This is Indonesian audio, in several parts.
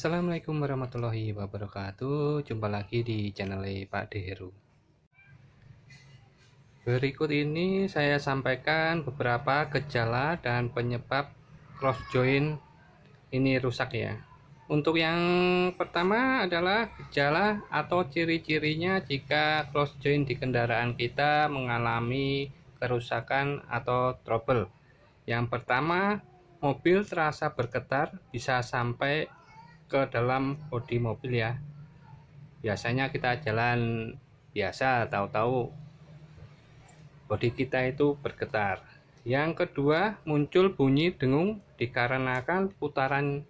Assalamualaikum warahmatullahi wabarakatuh. Jumpa lagi di channel Pak Deheru. Berikut ini saya sampaikan beberapa gejala dan penyebab cross joint ini rusak ya. Untuk yang pertama adalah gejala atau ciri-cirinya jika cross joint di kendaraan kita mengalami kerusakan atau trouble. Yang pertama, mobil terasa bergetar bisa sampai ke dalam bodi mobil ya. Biasanya kita jalan biasa, tahu-tahu bodi kita itu bergetar. Yang kedua, muncul bunyi dengung dikarenakan putaran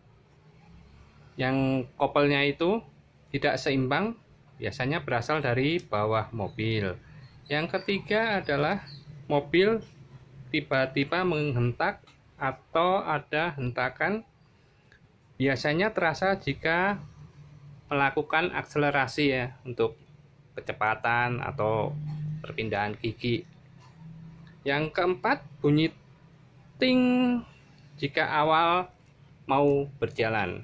yang kopelnya itu tidak seimbang, biasanya berasal dari bawah mobil. Yang ketiga adalah mobil tiba-tiba menghentak atau ada hentakan. Biasanya terasa jika melakukan akselerasi ya, untuk kecepatan atau perpindahan gigi. Yang keempat, bunyi ting jika awal mau berjalan.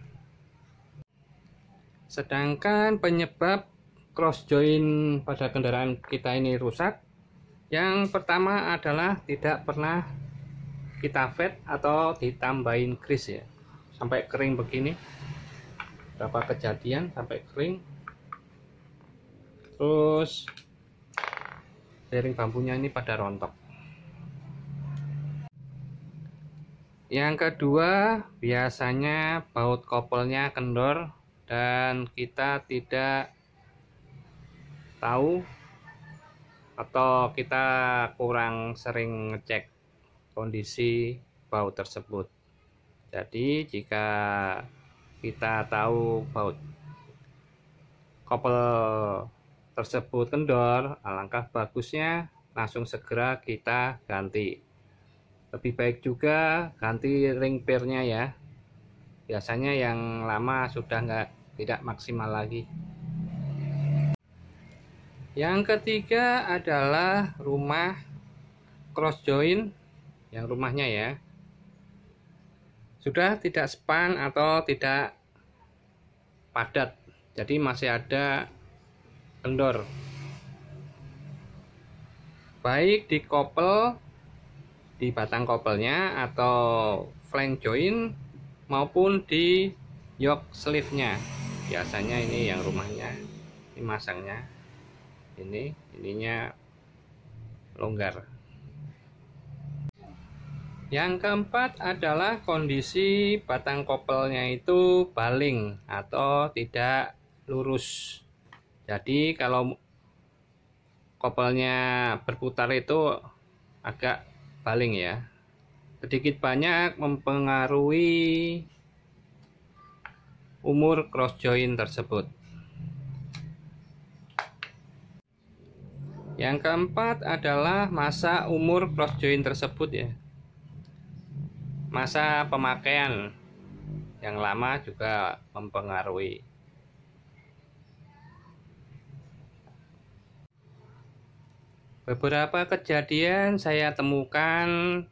Sedangkan penyebab cross joint pada kendaraan kita ini rusak, yang pertama adalah tidak pernah kita vet atau ditambahin grease ya, sampai kering begini. Berapa kejadian sampai kering. Terus bearing bambunya ini pada rontok. Yang kedua, biasanya baut kopelnya kendor dan kita tidak tahu atau kita kurang sering ngecek kondisi baut tersebut. Jadi jika kita tahu baut kopel tersebut kendor, alangkah bagusnya langsung segera kita ganti. Lebih baik juga ganti ring pairnya ya. Biasanya yang lama sudah tidak maksimal lagi. Yang ketiga adalah rumah cross joint, yang rumahnya ya sudah tidak span atau tidak padat, jadi masih ada kendor, baik di kopel, di batang kopelnya atau flank joint maupun di yoke sleeve-nya. Biasanya ini yang rumahnya, ini masangnya ininya longgar. Yang keempat adalah kondisi batang kopelnya itu baling atau tidak lurus. Jadi kalau kopelnya berputar itu agak baling ya. Sedikit banyak mempengaruhi umur cross joint tersebut. Yang keempat adalah masa umur cross joint tersebut ya. Masa pemakaian yang lama juga mempengaruhi. Beberapa kejadian saya temukan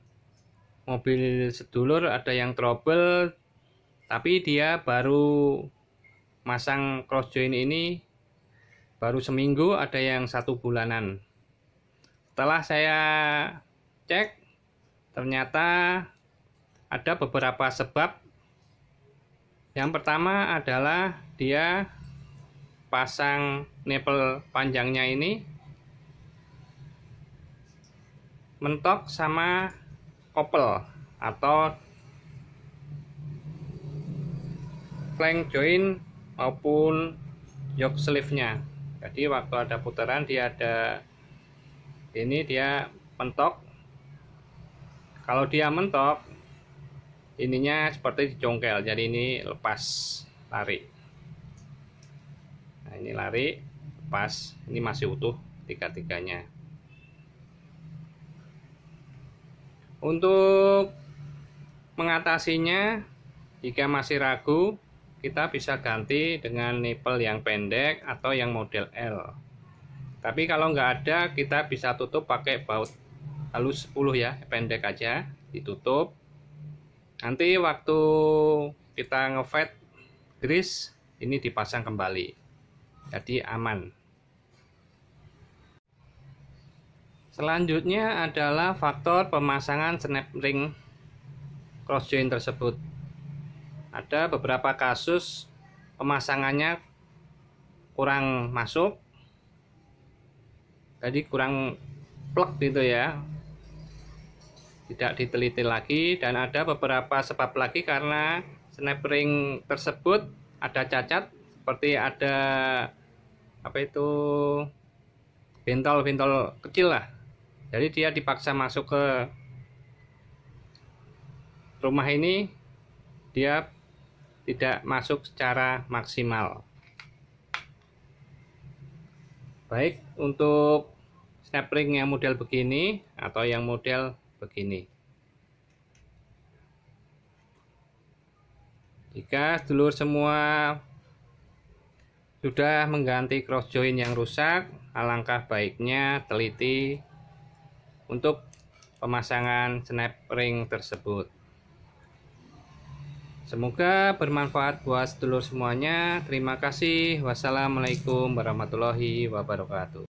mobil sedulur ada yang trouble, tapi dia baru masang cross joint ini baru seminggu, ada yang 1 bulanan. Setelah saya cek, ternyata ada beberapa sebab. Yang pertama adalah dia pasang nipple panjangnya ini mentok sama kopel atau flank joint maupun yoke sleeve-nya. Jadi waktu ada putaran dia mentok. Kalau dia mentok, ininya seperti dicongkel, jadi ini lepas lari. Nah, ini lari lepas, ini masih utuh tiga-tiganya. Untuk mengatasinya, jika masih ragu, kita bisa ganti dengan nipple yang pendek atau yang model L. Tapi kalau nggak ada, kita bisa tutup pakai baut halus 10 ya, pendek aja, ditutup. Nanti waktu kita ngevet grease ini dipasang kembali, jadi aman. Selanjutnya adalah faktor pemasangan snap ring cross joint tersebut. Ada beberapa kasus pemasangannya kurang masuk, jadi kurang plek gitu ya, tidak diteliti lagi. Dan ada beberapa sebab lagi karena snap ring tersebut ada cacat, seperti ada bentol-bentol kecil lah, jadi dia dipaksa masuk ke rumah ini, dia tidak masuk secara maksimal. Baik untuk snap ring yang model begini atau yang model begini. Jika sedulur semua sudah mengganti cross joint yang rusak, alangkah baiknya teliti untuk pemasangan snap ring tersebut. Semoga bermanfaat buat sedulur semuanya. Terima kasih. Wassalamualaikum warahmatullahi wabarakatuh.